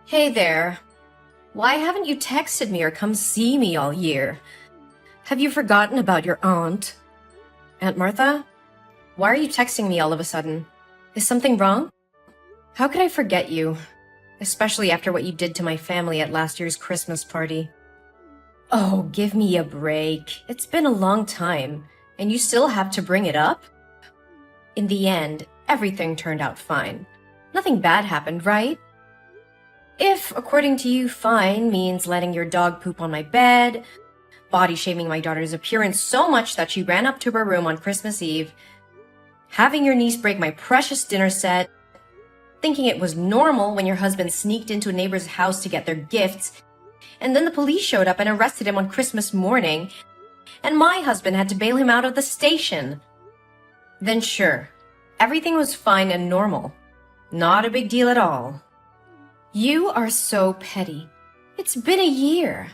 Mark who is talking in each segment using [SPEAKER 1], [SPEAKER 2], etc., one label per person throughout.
[SPEAKER 1] Hey there. Why haven't you texted me or come see me all year? Have you forgotten about your aunt? Aunt Martha? Why are you texting me all of a sudden? Is something wrong? How could I forget you? Especially after what you did to my family at last year's Christmas party. Oh, give me a break. It's been a long time, and you still have to bring it up? In the end, everything turned out fine. Nothing bad happened, right? If, according to you, fine means letting your dog poop on my bed, body shaming my daughter's appearance so much that she ran up to her room on Christmas Eve, having your niece break my precious dinner set, thinking it was normal when your husband sneaked into a neighbor's house to get their gifts, and then the police showed up and arrested him on Christmas morning, and my husband had to bail him out of the station, then sure, everything was fine and normal. Not a big deal at all. You are so petty. It's been a year.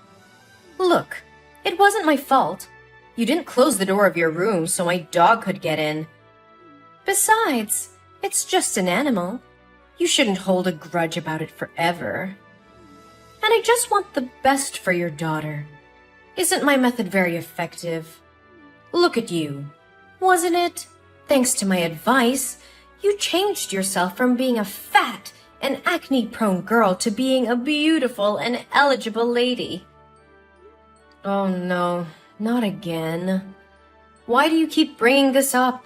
[SPEAKER 1] Look, it wasn't my fault. You didn't close the door of your room so my dog could get in. Besides, it's just an animal. You shouldn't hold a grudge about it forever. And I just want the best for your daughter. Isn't my method very effective? Look at you. Wasn't it? Thanks to my advice, you changed yourself from being a fat an acne-prone girl to being a beautiful and eligible lady. Oh no, not again. Why do you keep bringing this up?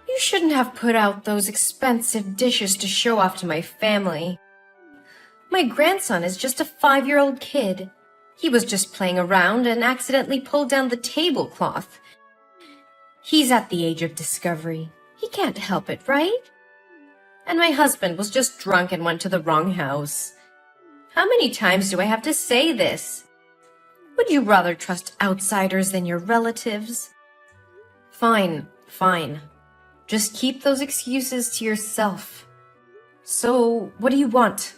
[SPEAKER 1] You shouldn't have put out those expensive dishes to show off to my family. My grandson is just a 5-year-old kid. He was just playing around and accidentally pulled down the tablecloth. He's at the age of discovery. He can't help it, right? And my husband was just drunk and went to the wrong house. How many times do I have to say this? Would you rather trust outsiders than your relatives? Fine, fine. Just keep those excuses to yourself. So, what do you want?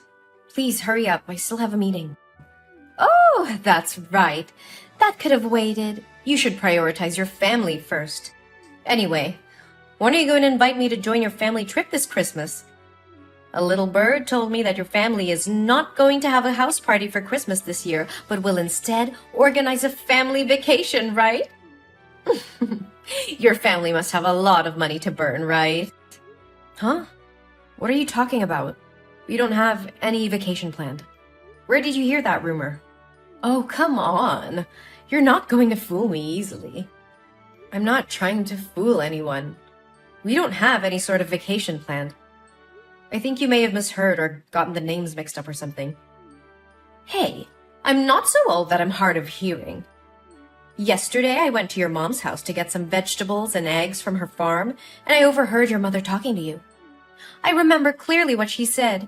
[SPEAKER 1] Please hurry up, I still have a meeting. Oh, that's right. That could have waited. You should prioritize your family first. Anyway, when are you going to invite me to join your family trip this Christmas? A little bird told me that your family is not going to have a house party for Christmas this year, but will instead organize a family vacation, right? Your family must have a lot of money to burn, right? Huh? What are you talking about? We don't have any vacation planned. Where did you hear that rumor? Oh, come on. You're not going to fool me easily. I'm not trying to fool anyone. We don't have any sort of vacation planned. I think you may have misheard or gotten the names mixed up or something. Hey, I'm not so old that I'm hard of hearing. Yesterday, I went to your mom's house to get some vegetables and eggs from her farm, and I overheard your mother talking to you. I remember clearly what she said.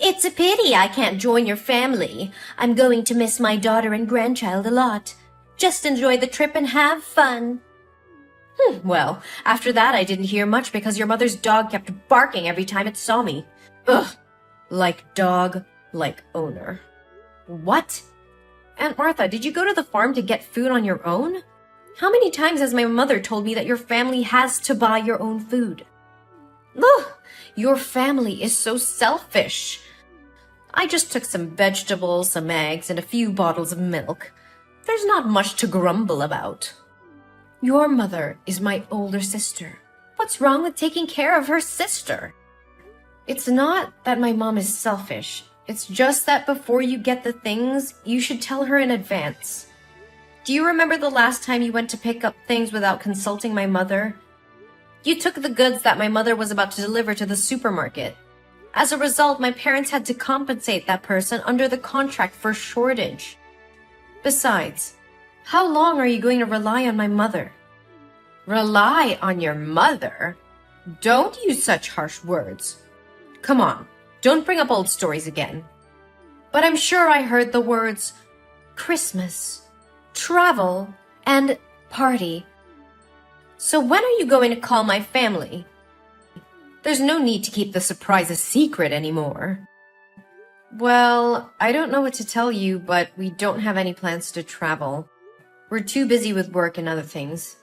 [SPEAKER 1] It's a pity I can't join your family. I'm going to miss my daughter and grandchild a lot. Just enjoy the trip and have fun. Well, after that I didn't hear much because your mother's dog kept barking every time it saw me. Ugh. Like dog, like owner. What? Aunt Martha, did you go to the farm to get food on your own? How many times has my mother told me that your family has to buy your own food? Ugh. Your family is so selfish. I just took some vegetables, some eggs, and a few bottles of milk. There's not much to grumble about. Your mother is my older sister. What's wrong with taking care of her sister? It's not that my mom is selfish. It's just that before you get the things, you should tell her in advance. Do you remember the last time you went to pick up things without consulting my mother? You took the goods that my mother was about to deliver to the supermarket. As a result, my parents had to compensate that person under the contract for shortage. Besides, how long are you going to rely on my mother? Rely on your mother? Don't use such harsh words. Come on, don't bring up old stories again. But I'm sure I heard the words Christmas, travel, and party. So when are you going to call my family? There's no need to keep the surprise a secret anymore. Well, I don't know what to tell you, but we don't have any plans to travel. We're too busy with work and other things.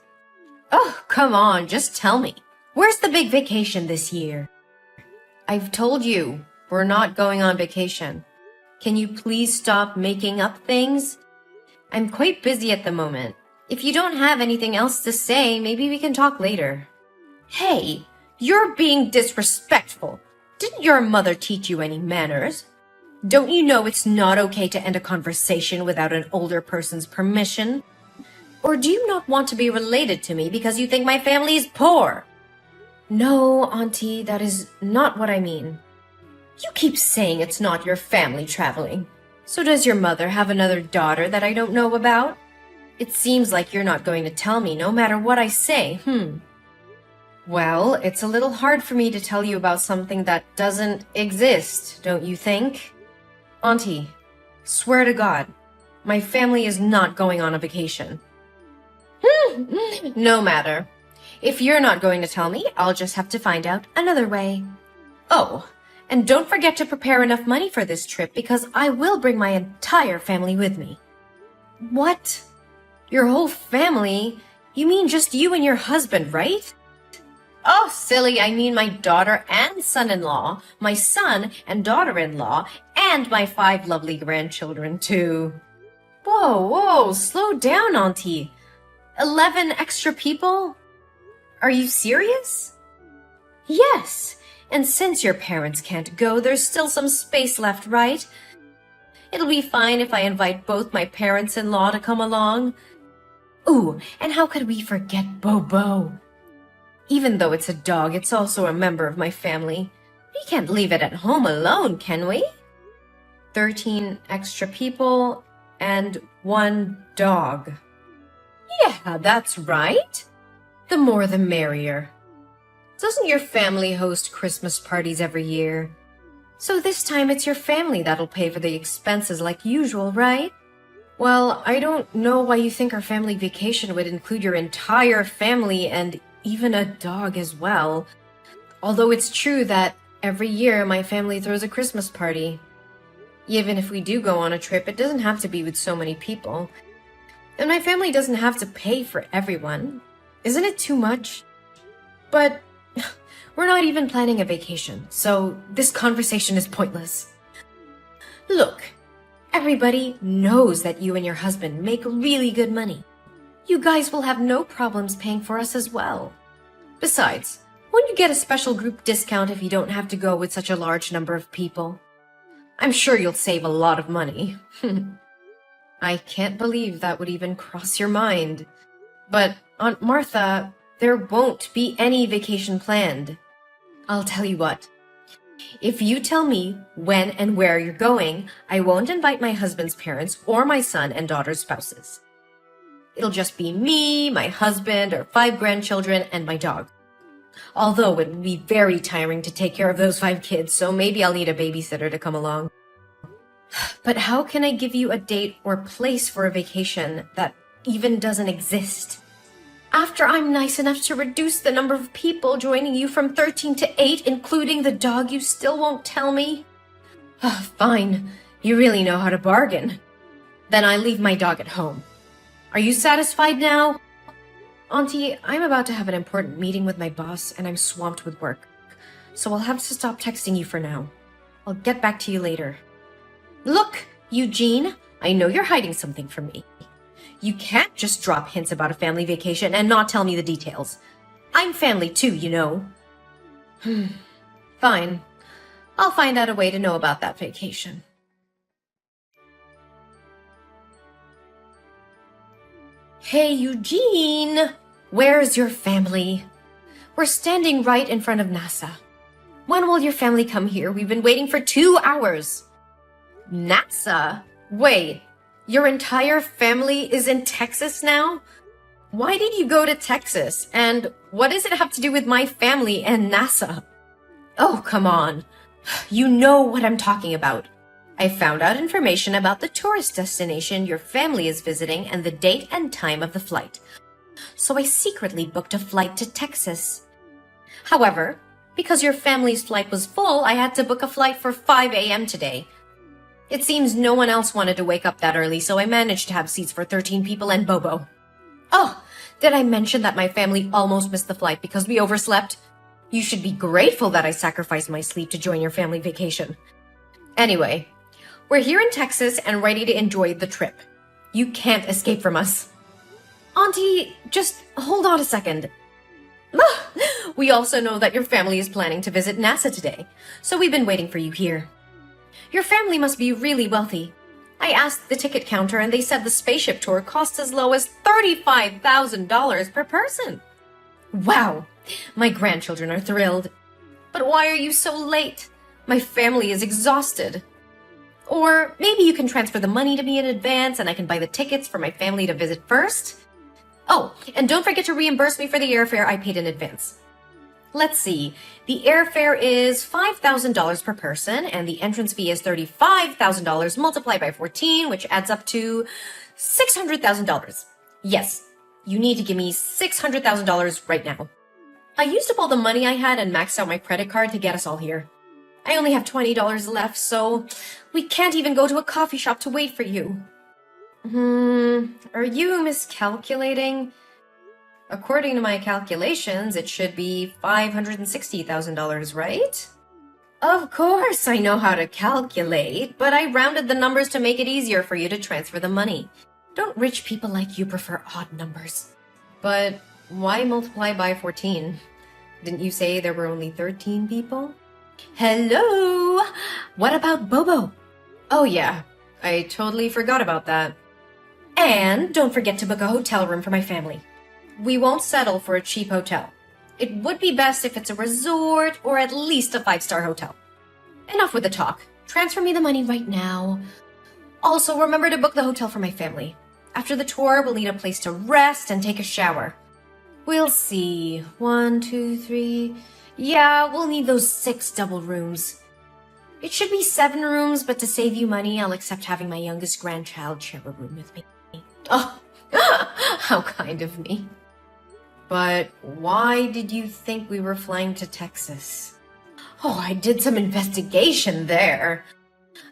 [SPEAKER 1] Oh, come on, just tell me. Where's the big vacation this year? I've told you. We're not going on vacation. Can you please stop making up things? I'm quite busy at the moment. If you don't have anything else to say, maybe we can talk later. Hey, you're being disrespectful. Didn't your mother teach you any manners? Don't you know it's not okay to end a conversation without an older person's permission? Or do you not want to be related to me because you think my family is poor? No, Auntie, that is not what I mean. You keep saying it's not your family traveling. So does your mother have another daughter that I don't know about? It seems like you're not going to tell me no matter what I say, Well, it's a little hard for me to tell you about something that doesn't exist, don't you think? Auntie, swear to God, my family is not going on a vacation. No matter. If you're not going to tell me, I'll just have to find out another way. Oh, and don't forget to prepare enough money for this trip because I will bring my entire family with me. What? Your whole family? You mean just you and your husband, right? Oh, silly, I mean my daughter and son-in-law, my son and daughter-in-law, and my 5 lovely grandchildren, too. Whoa, slow down, Auntie. 11 extra people? Are you serious? Yes, and since your parents can't go, there's still some space left, right? It'll be fine if I invite both my parents-in-law to come along. Ooh, and how could we forget Bobo? Even though it's a dog, it's also a member of my family. We can't leave it at home alone, can we? 13 extra people and 1 dog. Yeah, that's right. The more the merrier. Doesn't your family host Christmas parties every year? So this time it's your family that'll pay for the expenses like usual, right? Well, I don't know why you think our family vacation would include your entire family and even a dog as well. Although it's true that every year my family throws a Christmas party. Even if we do go on a trip, it doesn't have to be with so many people. And my family doesn't have to pay for everyone. Isn't it too much? But we're not even planning a vacation, so this conversation is pointless. Look, everybody knows that you and your husband make really good money. You guys will have no problems paying for us as well. Besides, won't you get a special group discount if you don't have to go with such a large number of people? I'm sure you'll save a lot of money. I can't believe that would even cross your mind. But, Aunt Martha, there won't be any vacation planned. I'll tell you what. If you tell me when and where you're going, I won't invite my husband's parents or my son and daughter's spouses. It'll just be me, my husband, our 5 grandchildren, and my dog. Although it would be very tiring to take care of those 5 kids, so maybe I'll need a babysitter to come along. But how can I give you a date or place for a vacation that even doesn't exist? After I'm nice enough to reduce the number of people joining you from 13 to 8, including the dog, you still won't tell me? Fine. You really know how to bargain. Then I leave my dog at home. Are you satisfied now? Auntie, I'm about to have an important meeting with my boss and I'm swamped with work. So I'll have to stop texting you for now. I'll get back to you later. Look, Eugene, I know you're hiding something from me. You can't just drop hints about a family vacation and not tell me the details. I'm family too, you know. Fine. I'll find out a way to know about that vacation. Hey, Eugene! Where's your family? We're standing right in front of NASA. When will your family come here? We've been waiting for 2 hours. NASA? Wait, your entire family is in Texas now? Why did you go to Texas? And what does it have to do with my family and NASA? Oh, come on. You know what I'm talking about. I found out information about the tourist destination your family is visiting and the date and time of the flight. So I secretly booked a flight to Texas. However, because your family's flight was full, I had to book a flight for 5 a.m. today. It seems no one else wanted to wake up that early, so I managed to have seats for 13 people and Bobo. Oh, did I mention that my family almost missed the flight because we overslept? You should be grateful that I sacrificed my sleep to join your family vacation. Anyway, we're here in Texas and ready to enjoy the trip. You can't escape from us. Auntie, just hold on a second. We also know that your family is planning to visit NASA today, so we've been waiting for you here. Your family must be really wealthy. I asked the ticket counter and they said the spaceship tour costs as low as $35,000 per person. Wow, my grandchildren are thrilled. But why are you so late? My family is exhausted. Or maybe you can transfer the money to me in advance and I can buy the tickets for my family to visit first? Oh, and don't forget to reimburse me for the airfare I paid in advance. Let's see. The airfare is $5,000 per person, and the entrance fee is $35,000 multiplied by 14, which adds up to $600,000. Yes, you need to give me $600,000 right now. I used up all the money I had and maxed out my credit card to get us all here. I only have $20 left, so we can't even go to a coffee shop to wait for you. Are you miscalculating? According to my calculations, it should be $560,000, right? Of course I know how to calculate, but I rounded the numbers to make it easier for you to transfer the money. Don't rich people like you prefer odd numbers? But why multiply by 14? Didn't you say there were only 13 people? Hello? What about Bobo? Oh yeah, I totally forgot about that. And don't forget to book a hotel room for my family. We won't settle for a cheap hotel. It would be best if it's a resort or at least a 5-star hotel. Enough with the talk. Transfer me the money right now. Also, remember to book the hotel for my family. After the tour, we'll need a place to rest and take a shower. We'll see. 1, 2, 3... Yeah, we'll need those 6 double rooms. It should be 7 rooms, but to save you money, I'll accept having my youngest grandchild share a room with me. Oh, how kind of me. But why did you think we were flying to Texas? Oh, I did some investigation there.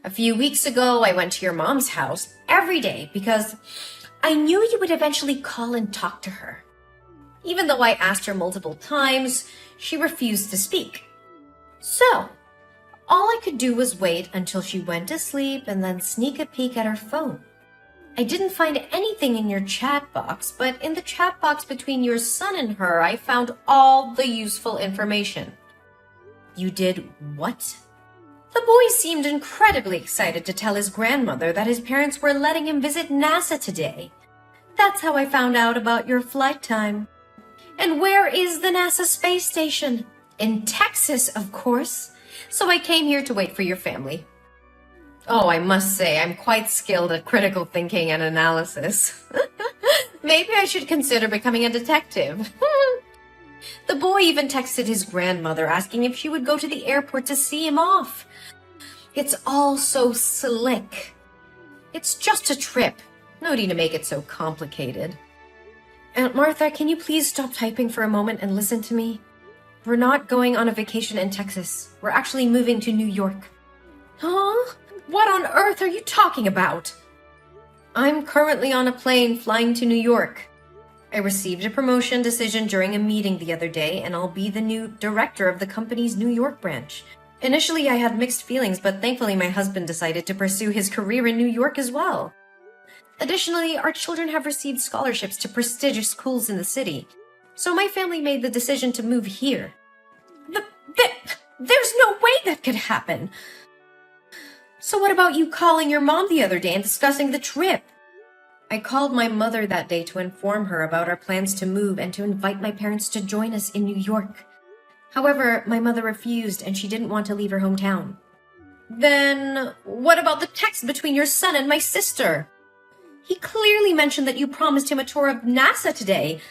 [SPEAKER 1] A few weeks ago, I went to your mom's house every day because I knew you would eventually call and talk to her. Even though I asked her multiple times, she refused to speak. So, all I could do was wait until she went to sleep and then sneak a peek at her phone. I didn't find anything in your chat box, but in the chat box between your son and her, I found all the useful information. You did what? The boy seemed incredibly excited to tell his grandmother that his parents were letting him visit NASA today. That's how I found out about your flight time. And where is the NASA space station? In Texas, of course. So I came here to wait for your family. Oh, I must say, I'm quite skilled at critical thinking and analysis. Maybe I should consider becoming a detective. The boy even texted his grandmother asking if she would go to the airport to see him off. It's all so slick. It's just a trip. No need to make it so complicated. Aunt Martha, can you please stop typing for a moment and listen to me? We're not going on a vacation in Texas. We're actually moving to New York. Huh? What on earth are you talking about? I'm currently on a plane flying to New York. I received a promotion decision during a meeting the other day, and I'll be the new director of the company's New York branch. Initially, I had mixed feelings, but thankfully my husband decided to pursue his career in New York as well. Additionally, our children have received scholarships to prestigious schools in the city, so my family made the decision to move here. There's no way that could happen! So what about you calling your mom the other day and discussing the trip? I called my mother that day to inform her about our plans to move and to invite my parents to join us in New York. However, my mother refused and she didn't want to leave her hometown. Then, what about the text between your son and my sister? He clearly mentioned that you promised him a tour of NASA today.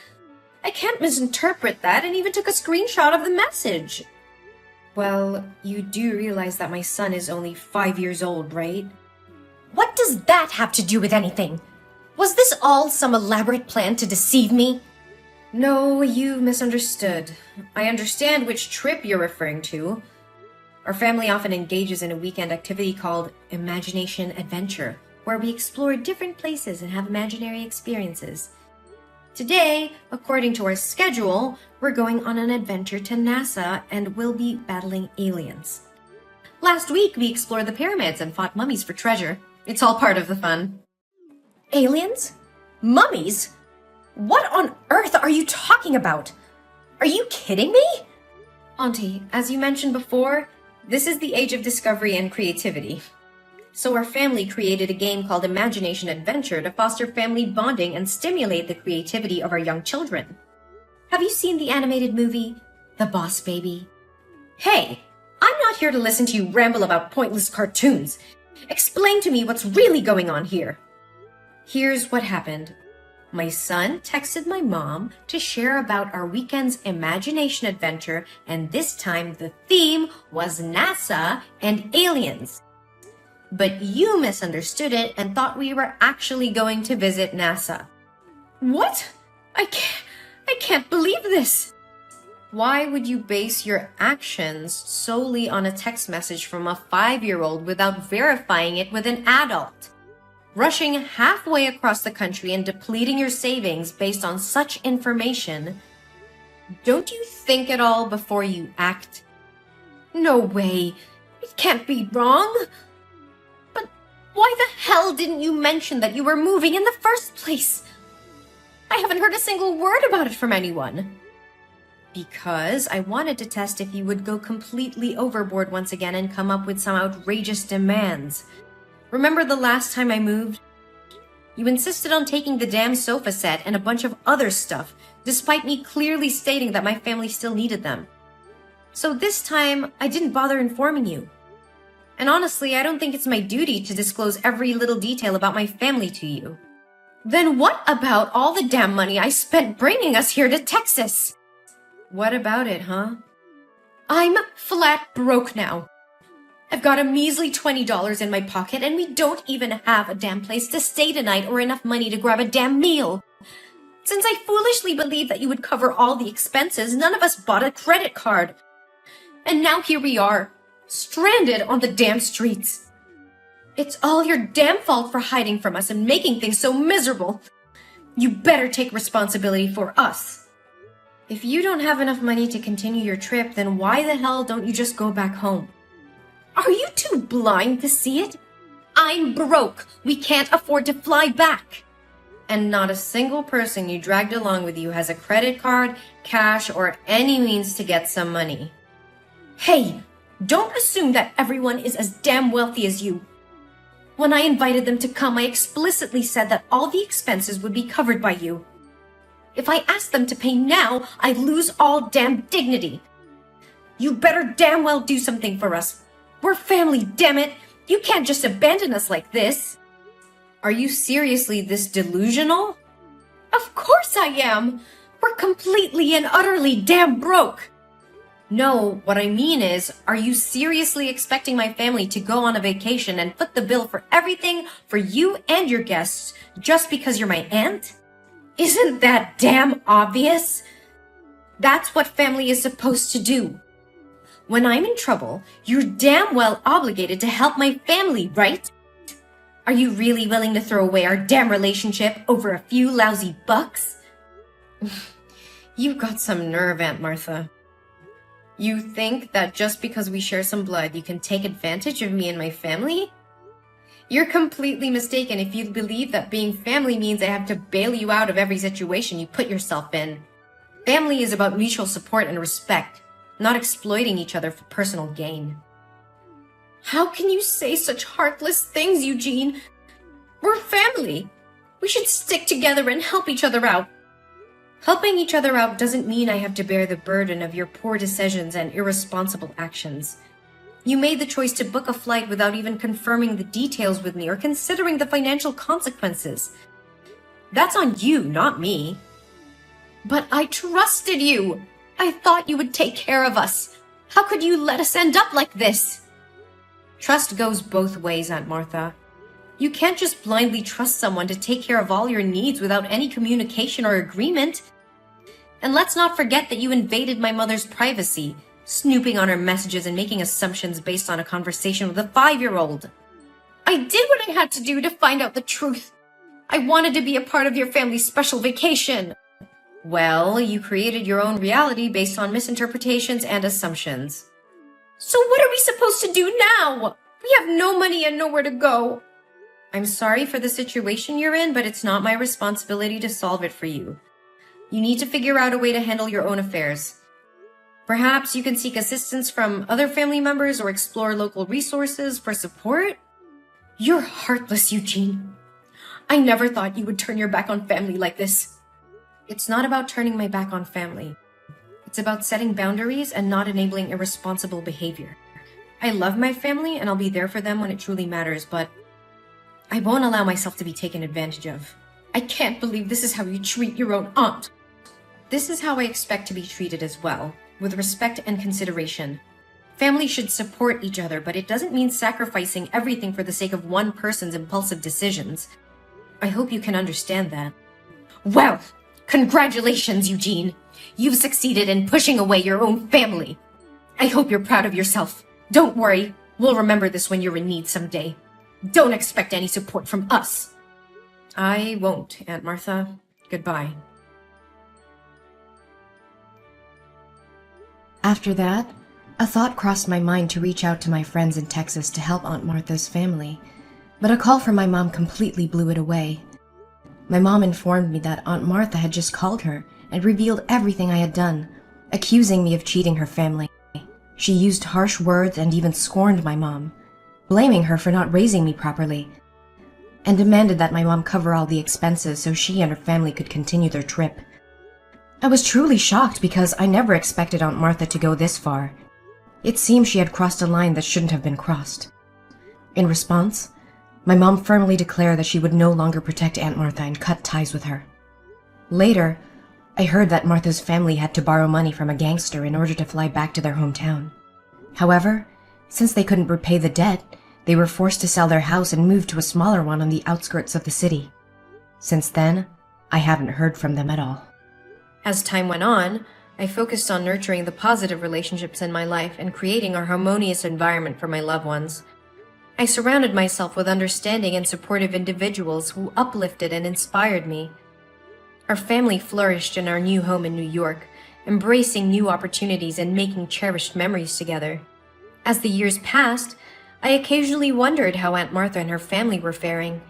[SPEAKER 1] I can't misinterpret that and even took a screenshot of the message. Well, you do realize that my son is only 5 years old, right? What does that have to do with anything? Was this all some elaborate plan to deceive me? No, you misunderstood. I understand which trip you're referring to. Our family often engages in a weekend activity called Imagination Adventure, where we explore different places and have imaginary experiences. Today, according to our schedule, we're going on an adventure to NASA and we'll be battling aliens. Last week, we explored the pyramids and fought mummies for treasure. It's all part of the fun. Aliens? Mummies? What on earth are you talking about? Are you kidding me? Auntie, as you mentioned before, this is the age of discovery and creativity. So our family created a game called Imagination Adventure to foster family bonding and stimulate the creativity of our young children. Have you seen the animated movie, The Boss Baby? Hey, I'm not here to listen to you ramble about pointless cartoons. Explain to me what's really going on here. Here's what happened. My son texted my mom to share about our weekend's imagination adventure, and this time the theme was NASA and aliens. But you misunderstood it and thought we were actually going to visit NASA. What? I can't believe this. Why would you base your actions solely on a text message from a 5-year-old without verifying it with an adult? Rushing halfway across the country and depleting your savings based on such information. Don't you think at all before you act? No way. It can't be wrong. But why the hell didn't you mention that you were moving in the first place? I haven't heard a single word about it from anyone. Because I wanted to test if you would go completely overboard once again and come up with some outrageous demands. Remember the last time I moved? You insisted on taking the damn sofa set and a bunch of other stuff, despite me clearly stating that my family still needed them. So this time, I didn't bother informing you. And honestly, I don't think it's my duty to disclose every little detail about my family to you. Then what about all the damn money I spent bringing us here to Texas? What about it, huh? I'm flat broke now. I've got a measly $20 in my pocket and we don't even have a damn place to stay tonight or enough money to grab a damn meal. Since I foolishly believed that you would cover all the expenses, none of us bought a credit card. And now here we are, stranded on the damn streets. It's all your damn fault for hiding from us and making things so miserable. You better take responsibility for us. If you don't have enough money to continue your trip, then why the hell don't you just go back home? Are you too blind to see it? I'm broke. We can't afford to fly back. And not a single person you dragged along with you has a credit card, cash, or any means to get some money. Hey, don't assume that everyone is as damn wealthy as you. When I invited them to come, I explicitly said that all the expenses would be covered by you. If I asked them to pay now, I'd lose all damn dignity. You better damn well do something for us. We're family, damn it! You can't just abandon us like this. Are you seriously this delusional? Of course I am! We're completely and utterly damn broke! No, what I mean is, are you seriously expecting my family to go on a vacation and foot the bill for everything for you and your guests just because you're my aunt? Isn't that damn obvious? That's what family is supposed to do. When I'm in trouble, you're damn well obligated to help my family, right? Are you really willing to throw away our damn relationship over a few lousy bucks? You've got some nerve, Aunt Martha. You think that just because we share some blood, you can take advantage of me and my family? You're completely mistaken if you believe that being family means I have to bail you out of every situation you put yourself in. Family is about mutual support and respect, not exploiting each other for personal gain. How can you say such heartless things, Eugene? We're family. We should stick together and help each other out. Helping each other out doesn't mean I have to bear the burden of your poor decisions and irresponsible actions. You made the choice to book a flight without even confirming the details with me or considering the financial consequences. That's on you, not me. But I trusted you. I thought you would take care of us. How could you let us end up like this? Trust goes both ways, Aunt Martha. You can't just blindly trust someone to take care of all your needs without any communication or agreement. And let's not forget that you invaded my mother's privacy, snooping on her messages and making assumptions based on a conversation with a 5-year-old. I did what I had to do to find out the truth. I wanted to be a part of your family's special vacation. Well, you created your own reality based on misinterpretations and assumptions. So what are we supposed to do now? We have no money and nowhere to go. I'm sorry for the situation you're in, but it's not my responsibility to solve it for you. You need to figure out a way to handle your own affairs. Perhaps you can seek assistance from other family members or explore local resources for support? You're heartless, Eugene. I never thought you would turn your back on family like this. It's not about turning my back on family. It's about setting boundaries and not enabling irresponsible behavior. I love my family and I'll be there for them when it truly matters, but I won't allow myself to be taken advantage of. I can't believe this is how you treat your own aunt. This is how I expect to be treated as well, with respect and consideration. Family should support each other, but it doesn't mean sacrificing everything for the sake of one person's impulsive decisions. I hope you can understand that. Well, congratulations, Eugene. You've succeeded in pushing away your own family. I hope you're proud of yourself. Don't worry, we'll remember this when you're in need someday. Don't expect any support from us. I won't, Aunt Martha. Goodbye.
[SPEAKER 2] After that, a thought crossed my mind to reach out to my friends in Texas to help Aunt Martha's family, but a call from my mom completely blew it away. My mom informed me that Aunt Martha had just called her and revealed everything I had done, accusing me of cheating her family. She used harsh words and even scorned my mom, blaming her for not raising me properly, and demanded that my mom cover all the expenses so she and her family could continue their trip. I was truly shocked because I never expected Aunt Martha to go this far. It seemed she had crossed a line that shouldn't have been crossed. In response, my mom firmly declared that she would no longer protect Aunt Martha and cut ties with her. Later, I heard that Martha's family had to borrow money from a gangster in order to fly back to their hometown. However, since they couldn't repay the debt, they were forced to sell their house and move to a smaller one on the outskirts of the city. Since then, I haven't heard from them at all.
[SPEAKER 1] As time went on, I focused on nurturing the positive relationships in my life and creating a harmonious environment for my loved ones. I surrounded myself with understanding and supportive individuals who uplifted and inspired me. Our family flourished in our new home in New York, embracing new opportunities and making cherished memories together. As the years passed, I occasionally wondered how Aunt Martha and her family were faring.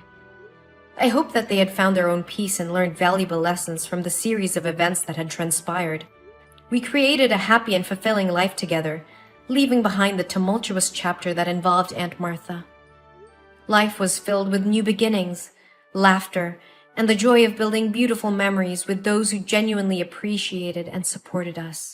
[SPEAKER 1] I hoped that they had found their own peace and learned valuable lessons from the series of events that had transpired. We created a happy and fulfilling life together, leaving behind the tumultuous chapter that involved Aunt Martha. Life was filled with new beginnings, laughter, and the joy of building beautiful memories with those who genuinely appreciated and supported us.